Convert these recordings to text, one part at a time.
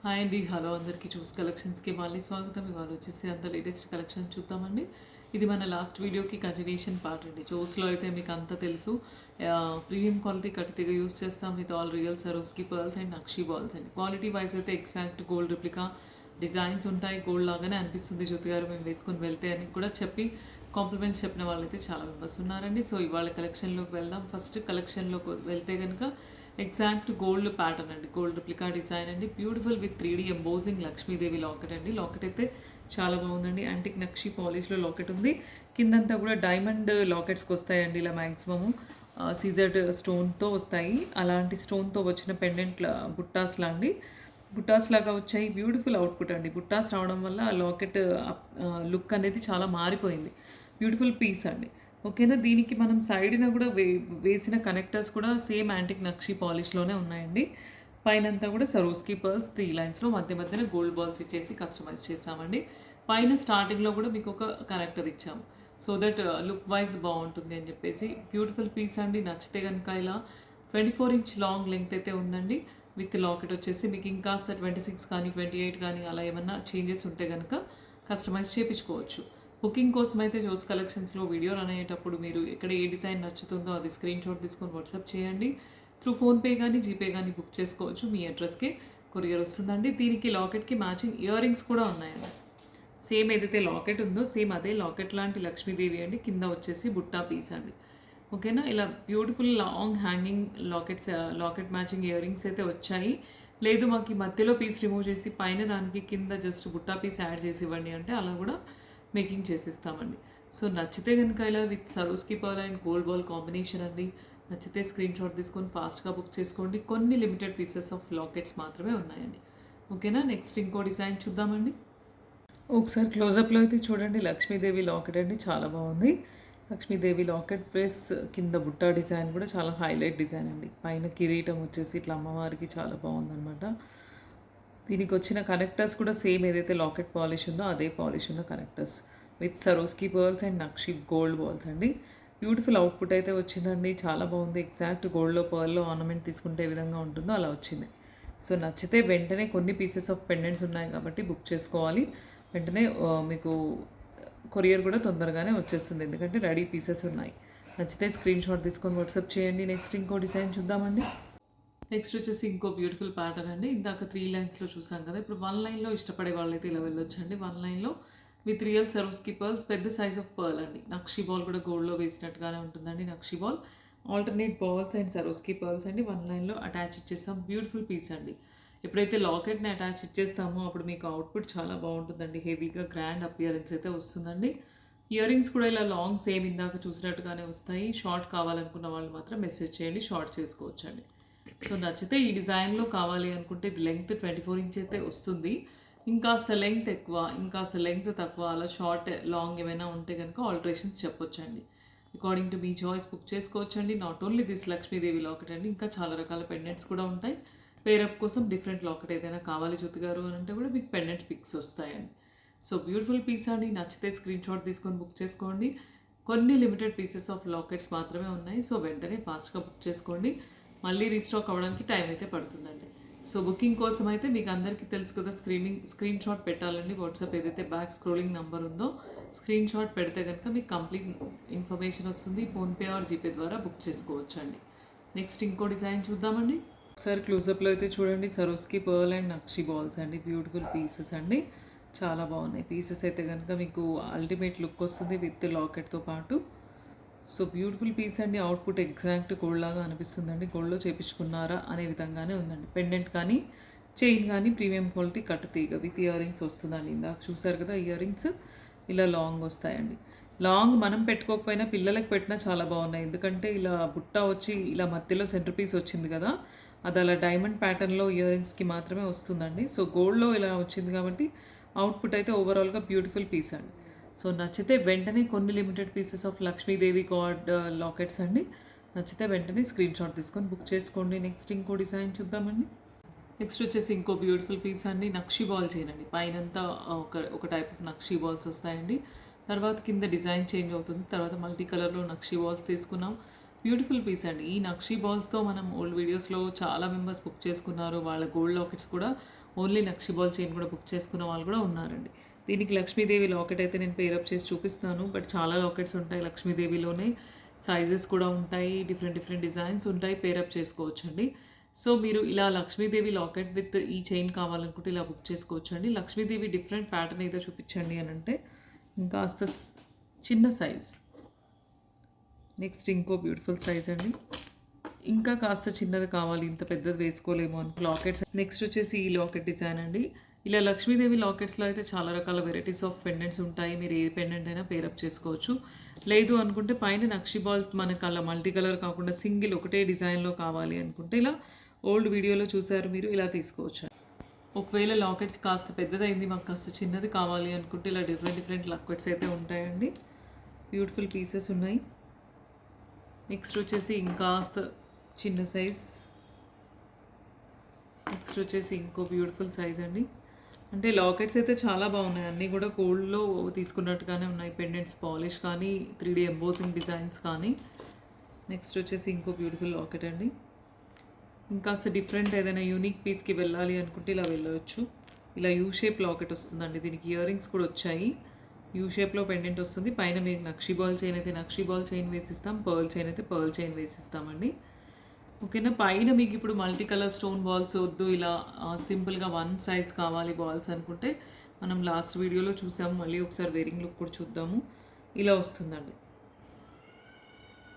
Hi అండి, hello అందరికీ. చూస్ కలెక్షన్స్కి మళ్ళీ స్వాగతం. ఇవాళ వచ్చేసి అంత లేటెస్ట్ కలెక్షన్ చూద్దామండి. ఇది మన లాస్ట్ వీడియోకి కంటిన్యూషన్ పార్ట్ అండి. చూస్లో అయితే మీకు అంతా తెలుసు, ప్రీమియం క్వాలిటీ కట్టిగా యూస్ చేస్తాం with all real Swarovski pearls and nakshi balls అండి. క్వాలిటీ వైజ్ అయితే ఎగ్జాక్ట్ గోల్డ్ రిప్లికా డిజైన్స్ ఉంటాయి. గోల్డ్ లాగానే అనిపిస్తుంది జ్యోతి గారు మేము వేసుకొని వెళ్తే అని కూడా చెప్పి కాంప్లిమెంట్స్ చెప్పిన వాళ్ళైతే చాలా మెంబర్స్ ఉన్నారండి. సో ఇవాళ కలెక్షన్లోకి వెళ్దాం. ఫస్ట్ కలెక్షన్లోకి వెళ్తే కనుక ఎగ్జాక్ట్ గోల్డ్ ప్యాటర్న్ అండి, గోల్డ్ రిప్లికా డిజైన్ అండి, beautiful with 3D embossing Lakshmidevi locket అండి. లాకెట్ అయితే చాలా బాగుందండి. యాంటిక్ నక్షి పాలిష్లో లాకెట్ ఉంది. కిందంతా కూడా డైమండ్ లాకెట్స్కి వస్తాయండి. ఇలా మ్యాక్సిమము సీజర్డ్ స్టోన్తో వస్తాయి. అలాంటి స్టోన్తో వచ్చిన పెండెంట్ బుట్టాస్ లాంటి బుట్టాస్ లాగా వచ్చాయి. బ్యూటిఫుల్ అవుట్పుట్ అండి. బుట్టాస్ రావడం వల్ల ఆ లాకెట్ లుక్ అనేది చాలా మారిపోయింది. బ్యూటిఫుల్ పీస్ అండి. ఓకేనా. దీనికి మనం సైడ్న కూడా వేసిన కనెక్టర్స్ కూడా సేమ్ యాంటిక్ నక్షి పాలిష్లోనే ఉన్నాయండి. పైనంతా కూడా సరోస్కి పర్ల్స్ 3 లైన్స్లో మధ్య మధ్యన గోల్డ్ బాల్స్ ఇచ్చేసి కస్టమైజ్ చేసామండి. పైన స్టార్టింగ్లో కూడా మీకు ఒక కనెక్టర్ ఇచ్చాము, సో దట్ లుక్ వైజ్ బాగుంటుంది అని చెప్పేసి. బ్యూటిఫుల్ పీస్ అండి. నచ్చితే కనుక ఇలా 24 ఇంచ్ లాంగ్ లెంగ్త్ అయితే ఉందండి. విత్ లాకెట్ వచ్చేసి మీకు ఇంకాస్త 26 కానీ 28 కానీ అలా ఏమన్నా చేంజెస్ ఉంటే కనుక కస్టమైజ్ చేయించుకోవచ్చు. బుకింగ్ కోసం అయితే జోస్ కలెక్షన్స్లో వీడియో రన్ అయ్యేటప్పుడు మీరు ఎక్కడ ఏ డిజైన్ నచ్చుతుందో అది స్క్రీన్ షాట్ తీసుకొని వాట్సాప్ చేయండి. త్రూ ఫోన్పే కానీ జీపే కానీ బుక్ చేసుకోవచ్చు. మీ అడ్రస్కి కొరియర్ వస్తుందండి. దీనికి లాకెట్కి మ్యాచింగ్ ఇయర్ రింగ్స్ కూడా ఉన్నాయండి. సేమ్ ఏదైతే లాకెట్ ఉందో సేమ్ అదే లాకెట్ లాంటి లక్ష్మీదేవి అండి. కింద వచ్చేసి బుట్టా పీస్ అండి. ఓకేనా. ఇలా beautiful long hanging locket matching ear rings అయితే వచ్చాయి. లేదు మాకు ఈ మధ్యలో పీస్ రిమూవ్ చేసి పైన దానికి కింద జస్ట్ బుట్టా పీస్ యాడ్ చేసి ఇవ్వండి అంటే అలా కూడా మేకింగ్ చేసిస్తామండి. సో నచ్చితే కనుక ఇలా with సరోస్కి pearl and gold ball combination అండి. నచ్చితే స్క్రీన్ షాట్ తీసుకొని ఫాస్ట్గా బుక్ చేసుకోండి. కొన్ని లిమిటెడ్ పీసెస్ ఆఫ్ లాకెట్స్ మాత్రమే ఉన్నాయండి. ఓకేనా. నెక్స్ట్ ఇంకో డిజైన్ చూద్దామండి. ఒకసారి క్లోజప్లో అయితే చూడండి. లక్ష్మీదేవి లాకెట్ అండి, చాలా బాగుంది. లక్ష్మీదేవి లాకెట్ ప్లస్ కింద బుట్టా డిజైన్ కూడా చాలా హైలైట్ డిజైన్ అండి. పైన కిరీటం వచ్చేసి ఇట్లా అమ్మవారికి చాలా బాగుందన్నమాట. దీనికి వచ్చిన కనెక్టర్స్ కూడా సేమ్ ఏదైతే లాకెట్ పాలిష్ ఉందో అదే పాలిష్ ఉన్న connectors with Swarovski pearls and nakshi gold balls అండి. బ్యూటిఫుల్ అవుట్పుట్ అయితే వచ్చిందండి. చాలా బాగుంది. ఎగ్జాక్ట్ గోల్డ్లో పర్ల్లో ఆర్నమెంట్ తీసుకుంటే ఏ విధంగా ఉంటుందో అలా వచ్చింది. సో నచ్చితే వెంటనే కొన్ని పీసెస్ ఆఫ్ పెండెంట్స్ ఉన్నాయి కాబట్టి బుక్ చేసుకోవాలి. వెంటనే మీకు కొరియర్ కూడా తొందరగానే వచ్చేస్తుంది, ఎందుకంటే రెడీ పీసెస్ ఉన్నాయి. నచ్చితే స్క్రీన్ షాట్ తీసుకొని వాట్సాప్ చేయండి. నెక్స్ట్ ఇంకో డిజైన్ చూద్దామండి. నెక్స్ట్ వచ్చేసి ఇంకో బ్యూటిఫుల్ ప్యాటర్న్ అండి. ఇందాక 3 లైన్స్లో చూసాం కదా, ఇప్పుడు 1 లైన్లో ఇష్టపడే వాళ్ళైతే ఇలా వెళ్ళొచ్చండి. 1 లైన్లో విత్ రియల్ సరోస్కి పర్ల్స్, పెద్ద సైజ్ ఆఫ్ పర్ల్ అండి. నక్షి బాల్ కూడా గోల్డ్లో వేసినట్టుగానే ఉంటుందండి. Nakshi ball alternate balls and Swarovski pearls అండి 1 లైన్లో అటాచ్ ఇచ్చేస్తాం. బ్యూటిఫుల్ పీస్ అండి. ఎప్పుడైతే లాకెట్ని అటాచ్ ఇచ్చేస్తామో అప్పుడు మీకు అవుట్పుట్ చాలా బాగుంటుందండి. హెవీగా గ్రాండ్ అపియరెన్స్ అయితే వస్తుందండి. ఇయర్ రింగ్స్ కూడా ఇలా లాంగ్ సేమ్ ఇందాక చూసినట్టుగానే వస్తాయి. షార్ట్ కావాలనుకున్న వాళ్ళు మాత్రం మెసేజ్ చేయండి, షార్ట్ చేసుకోవచ్చండి. సో నచ్చితే ఈ డిజైన్లో కావాలి అనుకుంటే ఇది లెంగ్త్ 24 ఇంచ్ అయితే వస్తుంది. ఇంకాస్త లెంగ్త్ ఎక్కువ, ఇంకాస్త లెంగ్త్ తక్కువ, అలా షార్ట్ లాంగ్ ఏమైనా ఉంటే కనుక ఆల్టరేషన్స్ చెప్పొచ్చండి. అకార్డింగ్ టు మీ చాయిస్ బుక్ చేసుకోవచ్చండి. Not only this Lakshmi Devi locket అండి, ఇంకా చాలా రకాల పెండెంట్స్ కూడా ఉంటాయి. పేరప్ కోసం డిఫరెంట్ లాకెట్ ఏదైనా కావాలి జ్యోతి గారు అని అంటే కూడా మీకు పెండెంట్ పిక్స్ వస్తాయండి. సో బ్యూటిఫుల్ పీస్ అండి. నచ్చితే స్క్రీన్ షాట్ తీసుకొని బుక్ చేసుకోండి. కొన్ని లిమిటెడ్ పీసెస్ ఆఫ్ లాకెట్స్ మాత్రమే ఉన్నాయి. సో వెంటనే ఫాస్ట్గా బుక్ చేసుకోండి. మళ్ళీ రీస్టాక్ అవ్వడానికి టైం అయితే పడుతుందండి. సో బుకింగ్ కోసం అయితే మీకు అందరికీ తెలుసు కదా, స్క్రీన్ షాట్ పెట్టాలండి. వాట్సాప్ ఏదైతే బ్యాక్ స్క్రోలింగ్ నెంబర్ ఉందో స్క్రీన్ షాట్ పెడితే కనుక మీకు కంప్లీట్ ఇన్ఫర్మేషన్ వస్తుంది. ఫోన్పే ఆర్ జీపే ద్వారా బుక్ చేసుకోవచ్చు అండి. నెక్స్ట్ ఇంకో డిజైన్ చూద్దామండి. ఒకసారి క్లోజప్లో అయితే చూడండి. సరోస్కి పర్ల్ అండ్ నక్షి బాల్స్ అండి. బ్యూటిఫుల్ పీసెస్ అండి, చాలా బాగున్నాయి. పీసెస్ అయితే కనుక మీకు అల్టిమేట్ లుక్ వస్తుంది విత్ లాకెట్తో పాటు. సో బ్యూటిఫుల్ పీస్ అండి. అవుట్పుట్ ఎగ్జాక్ట్ గోల్డ్ లాగా అనిపిస్తుందండి. గోల్డ్లో చేయించుకున్నారా అనే విధంగానే ఉందండి. పెండెంట్ కానీ చైన్ కానీ ప్రీమియం క్వాలిటీ కట్ తీగ విత్ ఇయర్ రింగ్స్ వస్తుందండి. ఇందాక చూసారు కదా, ఇయర్ రింగ్స్ ఇలా లాంగ్ వస్తాయండి. లాంగ్ మనం పెట్టుకోకపోయినా పిల్లలకు పెట్టినా చాలా బాగున్నాయి, ఎందుకంటే ఇలా బుట్ట వచ్చి ఇలా మధ్యలో సెంటర్ పీస్ వచ్చింది కదా, అది అలా డైమండ్ ప్యాటర్న్లో ఇయర్ రింగ్స్కి మాత్రమే వస్తుందండి. సో గోల్డ్లో ఇలా వచ్చింది కాబట్టి అవుట్పుట్ అయితే ఓవరాల్గా బ్యూటిఫుల్ పీస్ అండి. సో నచ్చితే వెంటనే కొన్ని limited pieces of Lakshmi Devi God lockets అండి. నచ్చితే వెంటనే స్క్రీన్ షాట్ తీసుకొని బుక్ చేసుకోండి. నెక్స్ట్ ఇంకో డిజైన్ చూద్దామండి. నెక్స్ట్ వచ్చేసి ఇంకో బ్యూటిఫుల్ పీస్ అండి. నక్షి బాల్ చేయండి. పైనంతా ఒక టైప్ ఆఫ్ నక్షి బాల్స్ వస్తాయండి. తర్వాత కింద డిజైన్ చేంజ్ అవుతుంది. తర్వాత మల్టీ కలర్లో నక్షి బాల్స్ తీసుకున్నాం. బ్యూటిఫుల్ పీస్ అండి. ఈ నక్షీ బాల్స్‌తో మనం ఓల్డ్ వీడియోస్‌లో చాలా మెంబర్స్ బుక్ చేసుకున్నారు. వాళ్ళ గోల్డ్ లాకెట్స్ కూడా ఓన్లీ నక్షీ బాల్ చైన్ కూడా బుక్ చేసుకున్న వాళ్ళు కూడా ఉన్నారండి. దీనికి లక్ష్మీదేవి లాకెట్ అయితే నేను పేరప్ చేసి చూపిస్తాను. బట్ చాలా లాకెట్స్ ఉంటాయి లక్ష్మీదేవిలోనే. సైజెస్ కూడా ఉంటాయి. డిఫరెంట్ డిఫరెంట్ డిజైన్స్ ఉంటాయి. పేరప్ చేసుకోవచ్చండి. సో మీరు ఇలా లక్ష్మీదేవి లాకెట్ విత్ ఈ చైన్ కావాలనుకుంటే ఇలా బుక్ చేసుకోవచ్చండి. లక్ష్మీదేవి డిఫరెంట్ ప్యాటర్న్ ఏదో చూపించండి అని అంటే ఇంకాస్త చిన్న సైజ్. నెక్స్ట్ ఇంకో బ్యూటిఫుల్ సైజ్ అండి. ఇంకా కాస్త చిన్నది కావాలి, ఇంత పెద్దది వేసుకోలేము అని లాకెట్స్. నెక్స్ట్ వచ్చేసి ఈ లాకెట్ డిజైన్ అండి. ఇలా లక్ష్మీదేవి లాకెట్స్లో అయితే చాలా రకాల వెరైటీస్ ఆఫ్ పెండెంట్స్ ఉంటాయి. మీరు ఏ పెండెంట్ అయినా పేరప్ చేసుకోవచ్చు. లేదు అనుకుంటే పైన నక్షి బాల్ మనకు అలా మల్టీ కలర్ కాకుండా సింగిల్ ఒకటే డిజైన్లో కావాలి అనుకుంటే ఇలా ఓల్డ్ వీడియోలో చూసారు మీరు, ఇలా తీసుకోవచ్చు. ఒకవేళ లాకెట్ కాస్త పెద్దదైంది, మాకు కాస్త చిన్నది కావాలి అనుకుంటే ఇలా డిఫరెంట్ డిఫరెంట్ లాకెట్స్ అయితే ఉంటాయండి. బ్యూటిఫుల్ పీసెస్ ఉన్నాయి. నెక్స్ట్ వచ్చేసి ఇంకాస్త చిన్న సైజ్. నెక్స్ట్ వచ్చేసి ఇంకో బ్యూటిఫుల్ సైజ్ అండి. అంటే లాకెట్స్ అయితే చాలా బాగున్నాయి. అన్నీ కూడా గోల్డ్లో తీసుకున్నట్టుగానే ఉన్నాయి. పెండెంట్స్ పాలిష్ కానీ 3D ఎంబోసింగ్ డిజైన్స్ కానీ. నెక్స్ట్ వచ్చేసి ఇంకో బ్యూటిఫుల్ లాకెట్ అండి. ఇంకాస్త డిఫరెంట్ ఏదైనా యూనిక్ పీస్కి వెళ్ళాలి అనుకుంటే ఇలా వెళ్ళవచ్చు. ఇలా యూ షేప్ లాకెట్ వస్తుందండి. దీనికి ఇయర్ రింగ్స్ కూడా వచ్చాయి. యూ షేప్లో పెండెంట్ వస్తుంది. పైన మీకు నక్షీ బాల్ చైన్ అయితే నక్షీ బాల్ చైన్ వేసిస్తాం, పర్ల్ చైన్ అయితే పర్ల్ చైన్ వేసిస్తామండి. ఓకేనా. పైన మీకు ఇప్పుడు మల్టీ కలర్ స్టోన్ బాల్స్ వద్దు, ఇలా సింపుల్గా వన్ సైజ్ కావాలి బాల్స్ అనుకుంటే మనం లాస్ట్ వీడియోలో చూసాము. మళ్ళీ ఒకసారి వేరింగ్ లుక్ కూడా చూద్దాము. ఇలా వస్తుందండి.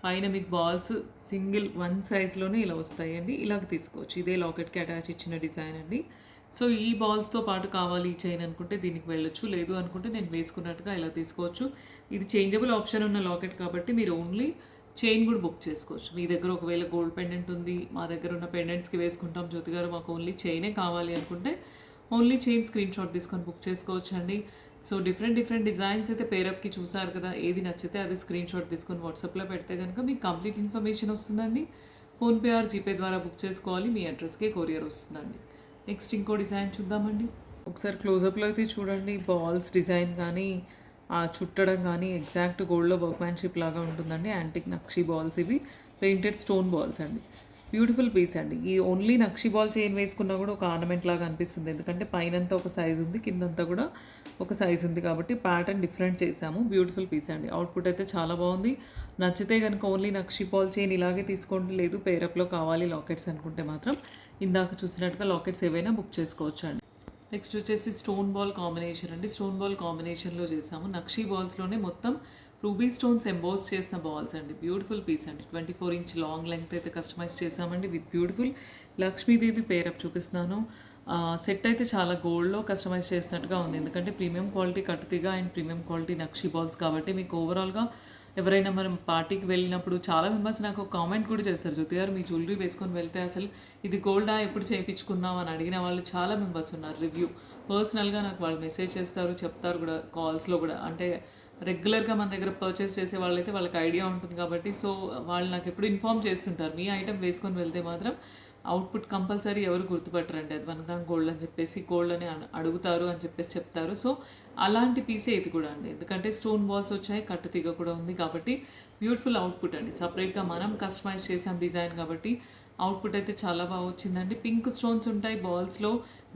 పైన మీకు బాల్స్ సింగిల్ వన్ సైజ్లోనే ఇలా వస్తాయండి. ఇలాగ తీసుకోవచ్చు. ఇదే లాకెట్కి అటాచ్ ఇచ్చిన డిజైన్ అండి. సో ఈ బాల్స్తో పాటు కావాలి ఈ చైన్ అనుకుంటే దీనికి వెళ్ళొచ్చు. లేదు అనుకుంటే నేను వేసుకున్నట్టుగా ఇలా తీసుకోవచ్చు. ఇది చేంజబుల్ ఆప్షన్ ఉన్న లాకెట్ కాబట్టి మీరు ఓన్లీ చైన్ కూడా బుక్ చేసుకోవచ్చు. మీ దగ్గర ఒకవేళ గోల్డ్ పెండెంట్ ఉంది, మా దగ్గర ఉన్న పెండెంట్స్కి వేసుకుంటాం జ్యోతి గారు, మాకు ఓన్లీ చైనే కావాలి అనుకుంటే ఓన్లీ చైన్ స్క్రీన్ షాట్ తీసుకొని బుక్ చేసుకోవచ్చు అండి. సో డిఫరెంట్ డిజైన్స్ అయితే పేరప్కి చూసారు కదా. ఏది నచ్చితే అది స్క్రీన్ షాట్ తీసుకొని వాట్సాప్లో పెడితే కనుక మీకు కంప్లీట్ ఇన్ఫర్మేషన్ వస్తుందండి. ఫోన్పే ఆర్ జీపే ద్వారా బుక్ చేసుకోవాలి. మీ అడ్రస్కే కొరియర్ వస్తుందండి. నెక్స్ట్ ఇంకో డిజైన్ చూద్దామండి. ఒకసారి క్లోజప్లో అయితే చూడండి. బాల్స్ డిజైన్ కానీ చుట్టడం కానీ ఎగ్జాక్ట్ గోల్డ్లో వర్క్మ్యాన్షిప్ లాగా ఉంటుందండి. యాంటిక్ నక్షి బాల్స్ ఇవి పెయింటెడ్ స్టోన్ బాల్స్ అండి. బ్యూటిఫుల్ పీస్ అండి. ఈ ఓన్లీ నక్షి బాల్ చైన్ వేసుకున్నా కూడా ఒక ఆర్నమెంట్ లాగా అనిపిస్తుంది. ఎందుకంటే పైనంతా ఒక సైజు ఉంది, కిందంతా కూడా ఒక సైజు ఉంది కాబట్టి ప్యాటర్న్ డిఫరెంట్ చేసాము. బ్యూటిఫుల్ పీస్ అండి. అవుట్పుట్ అయితే చాలా బాగుంది. నచ్చితే కనుక ఓన్లీ నక్షి బాల్ చైన్ ఇలాగే తీసుకోండి. లేదు పేరప్లో కావాలి లాకెట్స్ అనుకుంటే మాత్రం ఇందాక చూసినట్టుగా లాకెట్స్ ఏవైనా బుక్ చేసుకోవచ్చు అండి. నెక్స్ట్ వచ్చేసి స్టోన్ బాల్ కాంబినేషన్ అండి. స్టోన్ బాల్ కాంబినేషన్లో చేసాము. నక్షి బాల్స్లోనే మొత్తం రూబీ స్టోన్స్ ఎంబోస్ చేసిన బాల్స్ అండి. బ్యూటిఫుల్ పీస్ అండి. 24 ఇంచ్ లాంగ్ లెంగ్త్ అయితే కస్టమైజ్ చేసామండి విత్ బ్యూటిఫుల్ లక్ష్మీదేవి పేరప్ చూపిస్తున్నాను. సెట్ అయితే చాలా గోల్డ్లో కస్టమైజ్ చేసినట్టుగా ఉంది. ఎందుకంటే ప్రీమియం క్వాలిటీ కట్టుతీగా and premium quality nakshi balls కాబట్టి మీకు ఓవరాల్గా ఎవరైనా మనం పార్టీకి వెళ్ళినప్పుడు చాలా మెంబర్స్ నాకు కామెంట్ కూడా చేస్తారు, జ్యోతి గారు మీ జ్యువెలరీ వేసుకొని వెళ్తే అసలు ఇది గోల్డా ఎప్పుడు చేయించుకున్నావు అని అడిగిన వాళ్ళు చాలా మెంబర్స్ ఉన్నారు. రివ్యూ పర్సనల్గా నాకు వాళ్ళు మెసేజ్ చేస్తారు, చెప్తారు కూడా కాల్స్లో కూడా. అంటే రెగ్యులర్గా మన దగ్గర పర్చేస్ చేసే వాళ్ళైతే వాళ్ళకి ఐడియా ఉంటుంది కాబట్టి సో వాళ్ళు నాకు ఎప్పుడు ఇన్ఫామ్ చేస్తుంటారు, మీ ఐటెం వేసుకొని వెళ్తే మాత్రం అవుట్పుట్ కంపల్సరీ ఎవరు గుర్తుపట్టరండి, అది 1 గ్రామ్ గోల్డ్ అని చెప్పేసి గోల్డ్ అని అడుగుతారు అని చెప్పేసి చెప్తారు. సో అలాంటి పీసే ఇది కూడా అండి. ఎందుకంటే స్టోన్ బాల్స్ వచ్చాయి, కట్టు తీగ కూడా ఉంది కాబట్టి బ్యూటిఫుల్ అవుట్పుట్ అండి. సపరేట్గా మనం కస్టమైజ్ చేసాం డిజైన్ కాబట్టి అవుట్పుట్ అయితే చాలా బాగా వచ్చిందండి. పింక్ స్టోన్స్ ఉంటాయి బాల్స్లో,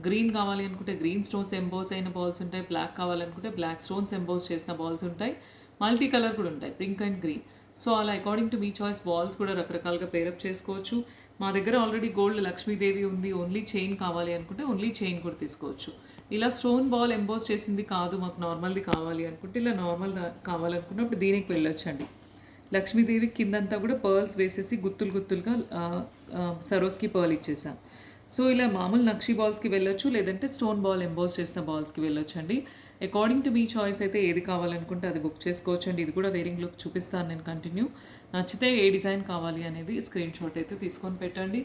గ్రీన్ కావాలి అనుకుంటే గ్రీన్ స్టోన్స్ ఎంబోస్ అయిన బాల్స్ ఉంటాయి, బ్లాక్ కావాలనుకుంటే బ్లాక్ స్టోన్స్ ఎంబోస్ చేసిన బాల్స్ ఉంటాయి, మల్టీ కలర్ కూడా ఉంటాయి, పింక్ అండ్ గ్రీన్. సో అలా అకార్డింగ్ టు మీ చాయిస్ బాల్స్ కూడా రకరకాలుగా పేరప్ చేసుకోవచ్చు. మా దగ్గర ఆల్రెడీ గోల్డ్ లక్ష్మీదేవి ఉంది, ఓన్లీ చైన్ కావాలి అనుకుంటే ఓన్లీ చైన్ కూడా తీసుకోవచ్చు. ఇలా స్టోన్ బాల్ ఎంబోస్ చేసింది కాదు మాకు నార్మల్ది కావాలి అనుకుంటే ఇలా నార్మల్ కావాలనుకున్నప్పుడు దీనికి వెళ్ళొచ్చండి. లక్ష్మీదేవి కిందంతా కూడా పర్ల్స్ వేసేసి గుత్తులుగా సరోస్కి పర్ల్ ఇచ్చేసాం. సో ఇలా మామూలు నక్షి బాల్స్కి వెళ్ళొచ్చు, లేదంటే స్టోన్ బాల్ ఎంబోస్ చేసిన బాల్స్కి వెళ్ళొచ్చు అండి. అకార్డింగ్ టు మీ చాయిస్ అయితే ఏది కావాలనుకుంటే అది బుక్ చేసుకోవచ్చు అండి. ఇది కూడా వేరింగ్ లుక్ చూపిస్తాను నేను కంటిన్యూ. నచ్చితే ఏ డిజైన్ కావాలి అనేది స్క్రీన్ షాట్ అయితే తీసుకొని పెట్టండి.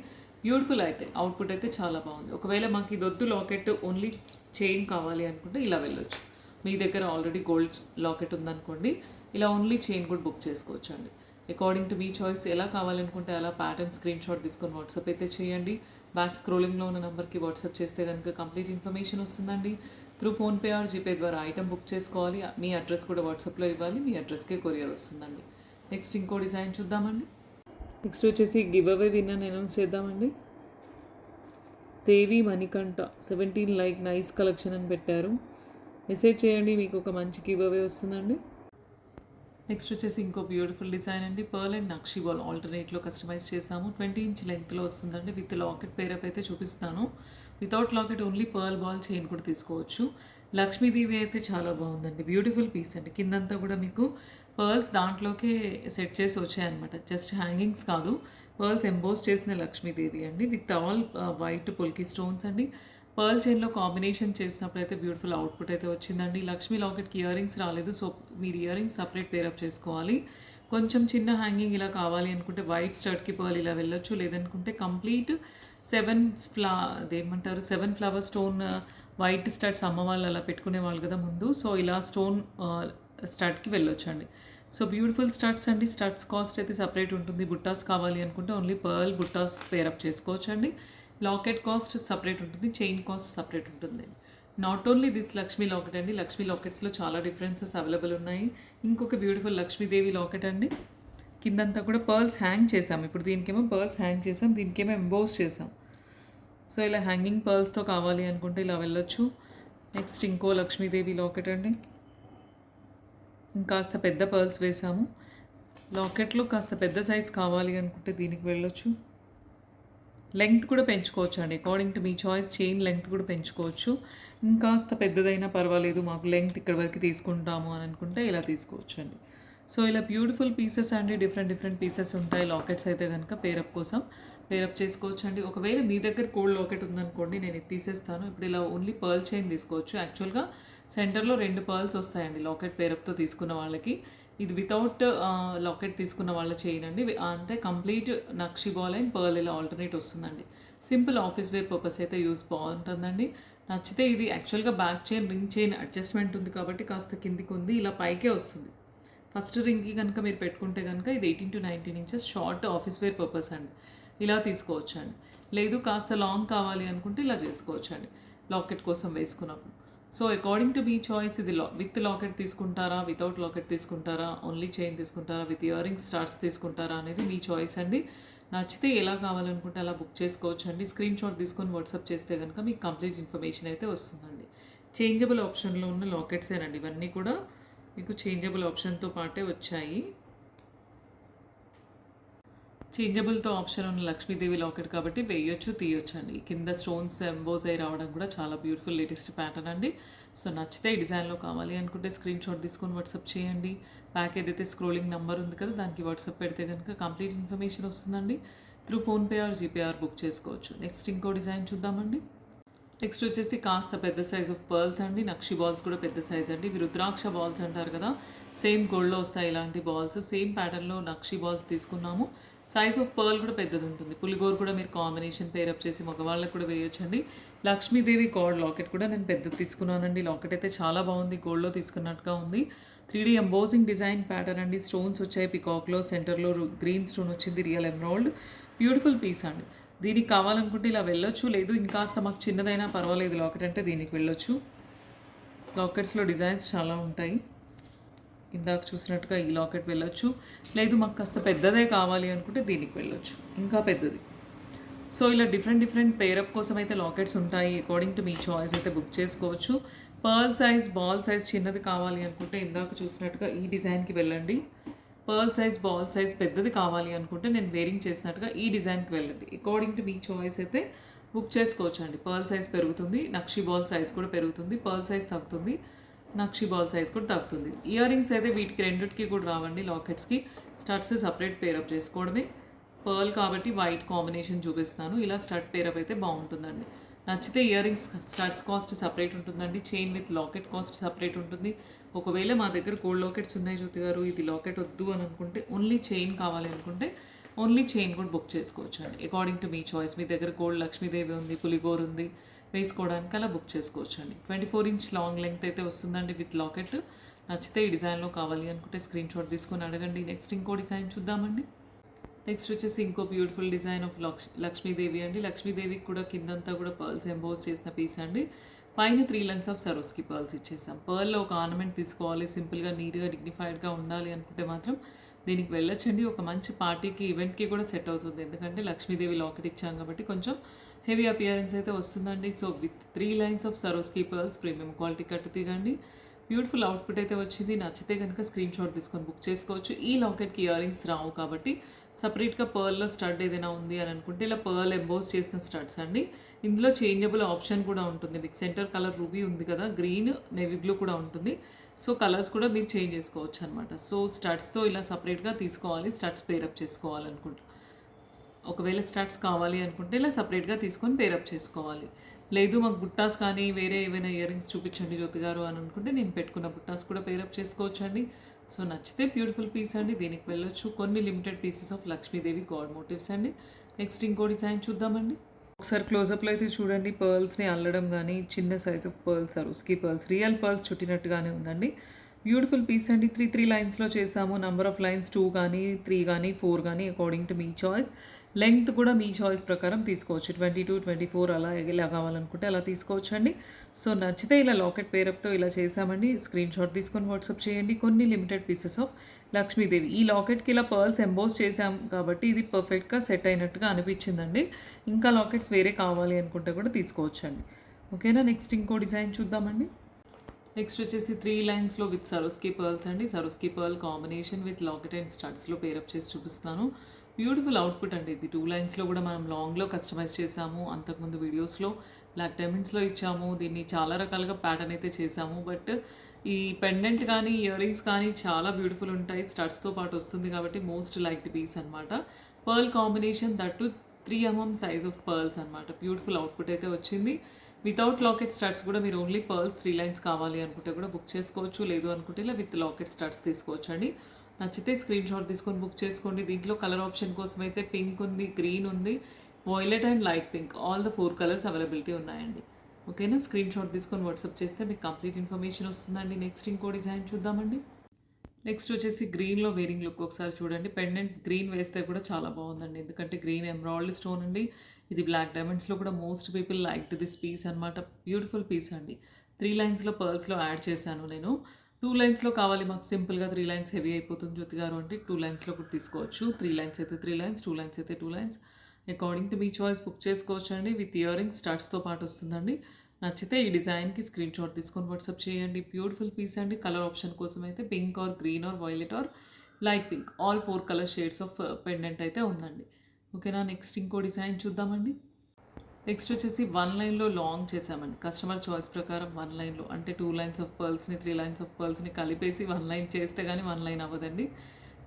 బ్యూటిఫుల్ అయితే అవుట్పుట్ అయితే చాలా బాగుంది. ఒకవేళ మాకు ఇది వద్దు లాకెట్ ఓన్లీ చైన్ కావాలి అనుకుంటే ఇలా వెళ్ళొచ్చు. మీ దగ్గర ఆల్రెడీ గోల్డ్ లాకెట్ ఉందనుకోండి, ఇలా ఓన్లీ చైన్ కూడా బుక్ చేసుకోవచ్చు అండి. అకార్డింగ్ టు మీ చాయిస్ ఎలా కావాలనుకుంటే అలా ప్యాటర్న్ స్క్రీన్ షాట్ తీసుకొని వాట్సాప్ అయితే చేయండి. బ్యాక్ స్క్రోలింగ్లో ఉన్న నెంబర్కి వాట్సాప్ చేస్తే కనుక కంప్లీట్ ఇన్ఫర్మేషన్ వస్తుందండి. త్రూ ఫోన్పే ఆర్ జీపే ద్వారా ఐటమ్ బుక్ చేసుకోవాలి. మీ అడ్రస్ కూడా వాట్సాప్లో ఇవ్వాలి, మీ అడ్రస్కే కొరియర్ వస్తుందండి. నెక్స్ట్ ఇంకో డిజైన్ చూద్దామండి. నెక్స్ట్ వచ్చేసి గివ్ అవే విన్నర్ అనౌన్స్ చేద్దామండి. దేవి మణికంఠ 17 లైక్ నైస్ కలెక్షన్ అని పెట్టారు. మెసేజ్ చేయండి, మీకు ఒక మంచి గివ్ అవే వస్తుందండి. నెక్స్ట్ వచ్చేసి ఇంకో బ్యూటిఫుల్ డిజైన్ అండి. పర్ల్ అండ్ నక్షి బాల్ ఆల్టర్నేట్లో కస్టమైజ్ చేసాము. 20 ఇంచ్ లెంగ్త్లో వస్తుందండి. విత్ లాకెట్ పేరప్ అయితే చూపిస్తాను. Without locket only pearl ball chain కూడా తీసుకోవచ్చు. లక్ష్మీదేవి అయితే చాలా బాగుందండి. బ్యూటిఫుల్ పీస్ అండి. కిందంతా కూడా మీకు పర్ల్స్ దాంట్లోకే సెట్ చేసి వచ్చాయన్నమాట. జస్ట్ హ్యాంగింగ్స్ కాదు, పర్ల్స్ ఎంబోస్ చేసిన లక్ష్మీదేవి అండి. విత్ ఆల్ వైట్ పొల్కి స్టోన్స్ అండి. పర్ల్ చైన్లో కాంబినేషన్ చేసినప్పుడు అయితే బ్యూటిఫుల్ అవుట్పుట్ అయితే వచ్చిందండి. లక్ష్మీ లాకెట్కి ఇయర్ రింగ్స్ రాలేదు, సో మీరు ఇయర్ రింగ్స్ సపరేట్ పేరప్ చేసుకోవాలి. కొంచెం చిన్న హ్యాంగింగ్ ఇలా కావాలి అనుకుంటే వైట్ స్టర్ట్కి పర్ల్ ఇలా వెళ్ళొచ్చు. లేదనుకుంటే complete 7 flower stone white studs అమ్మ వాళ్ళు అలా పెట్టుకునే వాళ్ళు కదా ముందు. సో ఇలా స్టోన్ స్టడ్కి వెళ్ళొచ్చండి. సో బ్యూటిఫుల్ స్టడ్స్ అండి. స్టడ్స్ కాస్ట్ అయితే సపరేట్ ఉంటుంది. బుట్టాస్ కావాలి అనుకుంటే ఓన్లీ పర్ల్ బుట్టాస్ పేరప్ చేసుకోవచ్చు అండి. లాకెట్ కాస్ట్ సపరేట్ ఉంటుంది, చైన్ కాస్ట్ సపరేట్ ఉంటుంది. Not only this Lakshmi locket అండి. లక్ష్మీ లాకెట్స్లో చాలా డిఫరెన్సెస్ అవైలబుల్ ఉన్నాయి. ఇంకొక బ్యూటిఫుల్ లక్ష్మీదేవి లాకెట్ అండి. కిందంతా కూడా పర్ల్స్ హ్యాంగ్ చేసాం. ఇప్పుడు దీనికేమో పర్ల్స్ హ్యాంగ్ చేసాం, దీనికేమో ఎంబోస్ చేసాం. సో ఇలా హ్యాంగింగ్ పర్ల్స్తో కావాలి అనుకుంటే ఇలా వెళ్ళొచ్చు. నెక్స్ట్ ఇంకో లక్ష్మీదేవి లాకెట్ అండి. ఇంకాస్త పెద్ద పర్ల్స్ వేసాము. లాకెట్లో కాస్త పెద్ద సైజ్ కావాలి అనుకుంటే దీనికి వెళ్ళొచ్చు. లెంగ్త్ కూడా పెంచుకోవచ్చు అండి. అకార్డింగ్ టు మీ చాయిస్ చైన్ లెంగ్త్ కూడా పెంచుకోవచ్చు. ఇంకాస్త పెద్దదైనా పర్వాలేదు, మాకు లెంగ్త్ ఇక్కడ వరకు తీసుకుంటాము అని అనుకుంటే ఇలా తీసుకోవచ్చు అండి. సో ఇలా బ్యూటిఫుల్ పీసెస్ అండి. డిఫరెంట్ పీసెస్ ఉంటాయి. లాకెట్స్ అయితే కనుక పేరప్ కోసం పేరప్ చేసుకోవచ్చు అండి. ఒకవేళ మీ దగ్గర కోల్డ్ లాకెట్ ఉందనుకోండి, నేను ఇది తీసేస్తాను. ఇప్పుడు ఇలా ఓన్లీ పర్ల్ చైన్ తీసుకోవచ్చు. యాక్చువల్గా సెంటర్లో 2 పర్ల్స్ వస్తాయండి లాకెట్ పేరప్తో తీసుకున్న వాళ్ళకి. ఇది వితౌట్ లాకెట్ తీసుకున్న వాళ్ళ చైన్ అండి. అంటే complete nakshi ball and pearl ఇలా ఆల్టర్నేట్ వస్తుందండి. సింపుల్ ఆఫీస్ వేర్ పర్పస్ అయితే యూస్ బాగుంటుందండి. నచ్చితే ఇది యాక్చువల్గా back chain ring chain adjustment ఉంది కాబట్టి కాస్త కిందికి ఉంది, ఇలా పైకే వస్తుంది. ఫస్ట్ రింగ్కి కనుక మీరు పెట్టుకుంటే కనుక ఇది 18 to 19 inches short office wear purpose అండి. ఇలా తీసుకోవచ్చు అండి. లేదు కాస్త లాంగ్ కావాలి అనుకుంటే ఇలా చేసుకోవచ్చు అండి లాకెట్ కోసం వేసుకున్నప్పుడు. సో అకార్డింగ్ టు మీ చాయిస్ ఇది విత్ లాకెట్ తీసుకుంటారా, వితౌట్ లాకెట్ తీసుకుంటారా, ఓన్లీ చైన్ తీసుకుంటారా, విత్ ఇయర్ రింగ్స్ స్టార్ట్స్ తీసుకుంటారా అనేది మీ చాయిస్ అండి. నచ్చితే ఎలా కావాలనుకుంటే అలా బుక్ చేసుకోవచ్చు అండి. స్క్రీన్ షాట్ తీసుకొని వాట్సాప్ చేస్తే కనుక మీకు కంప్లీట్ ఇన్ఫర్మేషన్ అయితే వస్తుందండి. చేంజబుల్ ఆప్షన్లో ఉన్న లాకెట్సేనండి ఇవన్నీ కూడా. మీకు చేంజబుల్ ఆప్షన్తో పాటే వచ్చాయి. చేంజబుల్తో ఆప్షన్ ఉన్న లక్ష్మీదేవి లాకెట్ కాబట్టి వేయొచ్చు, తీయొచ్చు అండి. కింద స్టోన్స్ ఎంబోజ్ అయి రావడం కూడా చాలా బ్యూటిఫుల్ లేటెస్ట్ ప్యాటర్న్ అండి. సో నచ్చితే ఈ డిజైన్లో కావాలి అనుకుంటే స్క్రీన్ షాట్ తీసుకొని వాట్సాప్ చేయండి. బ్యాక్ ఏదైతే స్క్రోలింగ్ నెంబర్ ఉంది కదా దానికి వాట్సాప్ పెడితే కనుక కంప్లీట్ ఇన్ఫర్మేషన్ వస్తుందండి. త్రూ ఫోన్పే ఆర్ జీపేఆర్ బుక్ చేసుకోవచ్చు. నెక్స్ట్ ఇంకో డిజైన్ చూద్దామండి. నెక్స్ట్ వచ్చేసి కాస్త పెద్ద సైజ్ ఆఫ్ పర్ల్స్ అండి. నక్షి బాల్స్ కూడా పెద్ద సైజ్ అండి. ఇవి రుద్రాక్ష బాల్స్ అంటారు కదా, సేమ్ గోల్డ్లో వస్తాయి ఇలాంటి బాల్స్. సేమ్ ప్యాటర్న్లో నక్షి బాల్స్ తీసుకున్నాము. సైజ్ ఆఫ్ పర్ల్ కూడా పెద్దది ఉంటుంది. పులిగోరు కూడా మీరు కాంబినేషన్ పేరప్ చేసి మగవాళ్ళకి కూడా వేయొచ్చండి. లక్ష్మీదేవి గోల్డ్ లాకెట్ కూడా నేను పెద్దది తీసుకున్నానండి. లాకెట్ అయితే చాలా బాగుంది, గోల్డ్లో తీసుకున్నట్టుగా ఉంది. 3D ఎంబోజింగ్ డిజైన్ ప్యాటర్న్ అండి. స్టోన్స్ వచ్చాయి పికాక్లో, సెంటర్లో గ్రీన్ స్టోన్ వచ్చింది, రియల్ ఎమరాల్డ్. బ్యూటిఫుల్ పీస్ అండి. దీనికి కావాలనుకుంటే ఇలా వెళ్ళొచ్చు. లేదు ఇంకాస్త మాకు చిన్నదైనా పర్వాలేదు లాకెట్ అంటే దీనికి వెళ్ళొచ్చు. లాకెట్స్లో డిజైన్స్ చాలా ఉంటాయి. ఇందాక చూసినట్టుగా ఈ లాకెట్ వెళ్ళొచ్చు. లేదు మాకు కాస్త పెద్దదే కావాలి అనుకుంటే దీనికి వెళ్ళొచ్చు, ఇంకా పెద్దది. సో ఇలా డిఫరెంట్ పేరప్ కోసం అయితే లాకెట్స్ ఉంటాయి. అకార్డింగ్ టు మీ చాయిస్ అయితే బుక్ చేసుకోవచ్చు. పర్ల్ సైజ్ బాల్ సైజ్ చిన్నది కావాలి అనుకుంటే ఇందాక చూసినట్టుగా ఈ డిజైన్కి వెళ్ళండి. పర్ల్ సైజ్ బాల్ సైజ్ పెద్దది కావాలి అనుకుంటే నేను వేరింగ్ చేసినట్టుగా ఈ డిజైన్కి వెళ్ళండి. అకార్డింగ్ టు మీ చాయిస్ అయితే బుక్ చేసుకోవచ్చు అండి. పర్ల్ సైజ్ పెరుగుతుంది, నక్షి బాల్ సైజ్ కూడా పెరుగుతుంది. పర్ల్ సైజ్ తగ్గుతుంది, నక్షి బాల్ సైజ్ కూడా తగ్గుతుంది. ఇయర్ రింగ్స్ అయితే వీటికి రెండిటికి కూడా రావండి. లాకెట్స్కి స్టడ్స్ సపరేట్ పేరప్ చేసుకోవడమే. పర్ల్ కాబట్టి వైట్ కాంబినేషన్ చూపిస్తాను. ఇలా స్టడ్ పేరప్ అయితే బాగుంటుందండి. నచ్చితే earrings studs cost separate ఉంటుందండి. Chain with locket cost separate ఉంటుంది. ఒకవేళ మా దగ్గర గోల్డ్ లాకెట్స్ ఉన్నాయి జ్యోతి గారు, ఇది లాకెట్ వద్దు అని అనుకుంటే ఓన్లీ చైన్ కావాలి అనుకుంటే ఓన్లీ చైన్ కూడా బుక్ చేసుకోవచ్చు అండి. అకార్డింగ్ టు మీ చాయిస్. మీ దగ్గర గోల్డ్ లక్ష్మీదేవి ఉంది, పులిగోరు ఉంది, వేసుకోవడానికి అలా బుక్ చేసుకోవచ్చు అండి. 24 ఇంచ్ లాంగ్ లెంగ్త్ అయితే వస్తుందండి విత్ లాకెట్. నచ్చితే ఈ డిజైన్లో కావాలి అనుకుంటే స్క్రీన్ షాట్ తీసుకొని అడగండి. నెక్స్ట్ ఇంకో డిజైన్ చూద్దామండి. నెక్స్ట్ వచ్చేసి ఇంకో బ్యూటిఫుల్ డిజైన్ ఆఫ్ లక్ష్మీదేవి అండి. లక్ష్మీదేవికి కూడా కిందంతా కూడా పర్ల్స్ ఎంబోస్ చేసిన పీస్ అండి. పైన 3 లెన్స్ ఆఫ్ సరోస్కి పర్ల్స్ ఇచ్చేసాం. పర్ల్లో ఒక ఆర్నమెంట్ తీసుకోవాలి, సింపుల్గా నీట్గా డిగ్నిఫైడ్గా ఉండాలి అనుకుంటే మాత్రం దీనికి వెళ్ళొచ్చండి. ఒక మంచి పార్టీకి, ఈవెంట్‌కి కూడా సెట్ అవుతుంది. ఎందుకంటే లక్ష్మీదేవి లాకెట్ ఇచ్చాం కాబట్టి కొంచెం హెవీ అపియరెన్స్ అయితే వస్తుందండి. So with 3 lines of సరోస్కి pearls premium quality కట్టు తీగండి. బ్యూటిఫుల్ అవుట్‌పుట్ అయితే వచ్చింది. నచ్చితే గనుక స్క్రీన్ షాట్ తీసుకొని బుక్ చేసుకోవచ్చు. ఈ లాకెట్‌కి ఇయర్ రింగ్స్ రావు కాబట్టి సెపరేట్‌గా పర్ల్‌లో స్టడ్ ఏదైనా ఉంది అని అనుకుంటే ఇలా పర్ల్ ఎంబోస్ చేసిన స్టడ్స్ అండి. ఇందులో చేంజబుల్ ఆప్షన్ కూడా ఉంటుంది. మీకు సెంటర్ కలర్ రూబీ ఉంది కదా! గ్రీన్, నేవీ బ్లూ కూడా ఉంటుంది. సో కలర్స్ కూడా మీరు చేంజ్ చేసుకోవచ్చు అనమాట. సో స్టడ్స్‌తో ఇలా సెపరేట్‌గా తీసుకోవాలి. స్టడ్స్ పేరప్ చేసుకోవాలనుకుంటే. ఒకవేళ స్టడ్స్ కావాలి అనుకుంటే ఇలా సెపరేట్‌గా తీసుకొని పేరప్ చేసుకోవాలి. లేదు మాకు బుట్టాస్ కానీ వేరే ఏవైనా ఇయర్ రింగ్స్ చూపించండి జ్యోతి గారు అని అనుకుంటే నేను పెట్టుకున్న బుట్టాస్ కూడా పేరప్ చేసుకోవచ్చండి. సో నచ్చితే బ్యూటిఫుల్ పీస్ అండి. దీనికి వెళ్ళొచ్చు. కొన్ని limited pieces of Lakshmi Devi god motifs అండి. నెక్స్ట్ ఇంకో డిజైన్ చూద్దామండి. ఒకసారి క్లోజప్లో అయితే చూడండి. పర్ల్స్ని అల్లడం కానీ చిన్న size of pearls, Swarovski pearls, real pearls చుట్టినట్టుగానే ఉందండి. బ్యూటిఫుల్ పీస్ అండి. 3 లైన్స్లో చేసాము. నంబర్ ఆఫ్ లైన్స్ 2 కానీ 3 కానీ 4 కానీ అకార్డింగ్ టు మీ చాయిస్. లెంగ్త్ కూడా మీ చాయిస్ ప్రకారం తీసుకోవచ్చు. 22, 24 అలా ఎలా కావాలనుకుంటే అలా తీసుకోవచ్చు అండి. సో నచ్చితే ఇలా లాకెట్ పేరప్తో ఇలా చేసామండి. స్క్రీన్ షాట్ తీసుకొని వాట్సాప్ చేయండి. కొన్ని లిమిటెడ్ పీసెస్ ఆఫ్ లక్ష్మీదేవి. ఈ లాకెట్కి ఇలా పర్ల్స్ ఎంబోస్ చేసాం కాబట్టి ఇది పర్ఫెక్ట్గా సెట్ అయినట్టుగా అనిపించిందండి. ఇంకా లాకెట్స్ వేరే కావాలి అనుకుంటే కూడా తీసుకోవచ్చు అండి. ఓకేనా. నెక్స్ట్ ఇంకో డిజైన్ చూద్దామండి. నెక్స్ట్ వచ్చేసి 3 లైన్స్లో విత్ సరోస్కి పర్ల్స్ అండి. Swarovski pearl combination with locket and స్టడ్స్లో పేరప్ చేసి చూపిస్తాను. బ్యూటిఫుల్ అవుట్పుట్ అండి. ఇది 2 లైన్స్లో కూడా మనం లాంగ్లో కస్టమైజ్ చేసాము. అంతకుముందు వీడియోస్లో బ్లాక్ డైమండ్స్లో ఇచ్చాము. దీన్ని చాలా రకాలుగా ప్యాటర్న్ అయితే చేసాము. బట్ ఈ పెండెంట్ కానీ ఇయర్ రింగ్స్ కానీ చాలా బ్యూటిఫుల్ ఉంటాయి. స్టడ్స్తో పాటు వస్తుంది కాబట్టి మోస్ట్ లైక్డ్ పీస్ అనమాట. Pearl combination that 3 mm size of pearls అనమాట. బ్యూటిఫుల్ అవుట్పుట్ అయితే వచ్చింది. వితౌట్ లాకెట్ స్టడ్స్ కూడా మీరు ఓన్లీ పర్ల్స్ 3 లైన్స్ కావాలి అనుకుంటే కూడా బుక్ చేసుకోవచ్చు. లేదు అనుకుంటే ఇలా విత్ లాకెట్ స్టడ్స్ తీసుకోవచ్చు అండి. నచ్చితే స్క్రీన్ షాట్ తీసుకొని బుక్ చేసుకోండి. దీంట్లో కలర్ ఆప్షన్ కోసం అయితే పింక్ ఉంది, గ్రీన్ ఉంది, violet and light pink, all the 4 colours availability ఉన్నాయండి. ఓకేనా. స్క్రీన్ షాట్ తీసుకొని వాట్సాప్ చేస్తే మీకు కంప్లీట్ ఇన్ఫర్మేషన్ వస్తుందండి. నెక్స్ట్ ఇంకో డిజైన్ చూద్దామండి. నెక్స్ట్ వచ్చేసి గ్రీన్లో వేరింగ్ లుక్ ఒకసారి చూడండి. పెండెంట్ గ్రీన్ వేస్తే కూడా చాలా బాగుందండి. ఎందుకంటే గ్రీన్ ఎమరాల్డ్ స్టోన్ అండి. ఇది బ్లాక్ డైమండ్స్లో కూడా most people liked this piece అనమాట. బ్యూటిఫుల్ పీస్ అండి. 3 లైన్స్లో పర్ల్స్లో యాడ్ చేశాను నేను. 2 లైన్స్లో కావాలి మాకు సింపుల్గా, 3 లైన్స్ హెవీ అయిపోతుంది జ్యోతి గారు అంటే 2 లైన్స్లో కూడా తీసుకోవచ్చు. 3 లైన్స్ అయితే 3 లైన్స్, 2 లైన్స్ అయితే 2 లైన్స్, అకార్డింగ్ టు మీ చాయిస్ బుక్ చేసుకోవచ్చు అండి. విత్ ఇయర్ రింగ్స్ స్టార్ట్స్తో పాటు వస్తుందండి. నచ్చితే ఈ డిజైన్కి స్క్రీన్ షాట్ తీసుకొని వాట్సాప్ చేయండి. బ్యూటిఫుల్ పీస్ అండి. కలర్ ఆప్షన్ కోసం అయితే pink or green or violet or light pink, all 4 colour shades of pendant అయితే ఉందండి. ఓకేనా. నెక్స్ట్ ఇంకో డిజైన్ చూద్దామండి. నెక్స్ట్ వచ్చేసి 1 లైన్లో లాంగ్ చేసామండి. కస్టమర్ చాయిస్ ప్రకారం 1 లైన్లో అంటే 2 లైన్స్ ఆఫ్ పర్ల్స్ని 3 లైన్స్ ఆఫ్ పర్ల్స్ని కలిపేసి 1 లైన్ చేస్తే కానీ 1 లైన్ అవ్వదండి.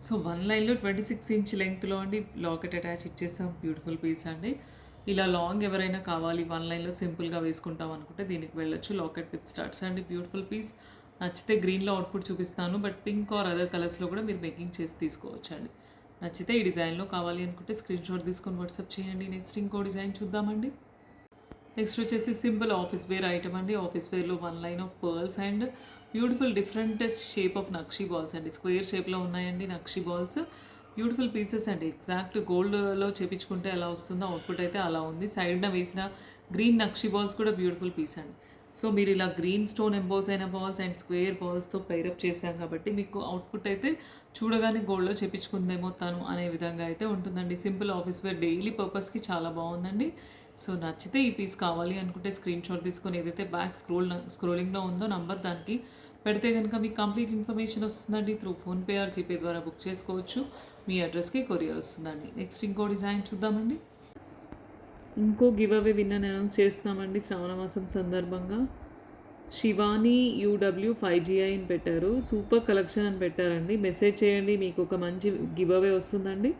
సో 1 లైన్లో 26 ఇంచ్ లెంగ్త్లో అండి లాకెట్ అటాచ్ ఇచ్చేసాం. బ్యూటిఫుల్ పీస్ అండి. ఇలా లాంగ్ ఎవరైనా కావాలి 1 లైన్లో సింపుల్గా వేసుకుంటాం అనుకుంటే దీనికి వెళ్ళొచ్చు. లాకెట్ విత్ స్టార్ట్స్ అండి. Beautiful piece. నచ్చితే గ్రీన్లో అవుట్పుట్ చూపిస్తాను. బట్ పింక్ ఆర్ అదర్ కలర్స్లో కూడా మీరు మేకింగ్ చేసి తీసుకోవచ్చు అండి. నచ్చితే ఈ డిజైన్లో కావాలి అనుకుంటే స్క్రీన్ షాట్ తీసుకొని వాట్సాప్ చేయండి. నెక్స్ట్ ఇంకో డిజైన్ చూద్దామండి. నెక్స్ట్ వచ్చేసి సింపుల్ ఆఫీస్ వేర్ ఐటమ్ అండి. ఆఫీస్ వేర్లో 1 line of pearls and beautiful different shape of nakshi balls అండి. స్క్వేర్ షేప్లో ఉన్నాయండి నక్షీ బాల్స్. బ్యూటిఫుల్ పీసెస్ అండి. ఎగ్జాక్ట్ గోల్డ్లో చేపించుకుంటే ఎలా వస్తుందో అవుట్పుట్ అయితే అలా ఉంది. సైడ్న వేసిన గ్రీన్ నక్షీ బాల్స్ కూడా బ్యూటిఫుల్ పీస్ అండి. సో మీరు ఇలా గ్రీన్ స్టోన్ ఎంబోస్ అయిన బాల్స్ అండ్ స్క్వేర్ బాల్స్తో పైరప్ చేశాం కాబట్టి మీకు అవుట్పుట్ అయితే చూడగానే గోల్డ్లో చేపించుకుందేమో తను అనే విధంగా అయితే ఉంటుందండి. సింపుల్ ఆఫీస్ వేర్ డైలీ పర్పస్కి చాలా బాగుందండి. సో నచ్చితే ఈ పీస్ కావాలి అనుకుంటే స్క్రీన్ షాట్ తీసుకొని ఏదైతే బ్యాక్ స్క్రోలింగ్లో ఉందో నంబర్ దానికి పెడితే కనుక మీకు కంప్లీట్ ఇన్ఫర్మేషన్ వస్తుందండి. త్రూ ఫోన్పే ఆర్ జీపే ద్వారా బుక్ చేసుకోవచ్చు. మీ అడ్రస్కి కొరియర్ వస్తుందండి. నెక్స్ట్ ఇంకో డిజైన్ చూద్దామండి. ఇంకో గివ్ అవే విన్నర్ అనౌన్స్ చేస్తున్నామండి. శ్రావణ మాసం సందర్భంగా శివాని UW 5GI అని పెట్టారు. సూపర్ కలెక్షన్ అని పెట్టారండి. మెసేజ్ చేయండి, మీకు ఒక మంచి గివ్ అవే వస్తుందండి.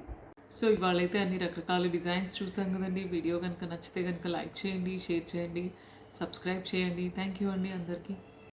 సో ఇవాళైతే అన్ని రకరకాల డిజైన్స్ చూసాం కదండి. వీడియో కనుక నచ్చితే కనుక లైక్ చేయండి, షేర్ చేయండి, సబ్స్క్రైబ్ చేయండి. థ్యాంక్ యూ అండి అందరికీ.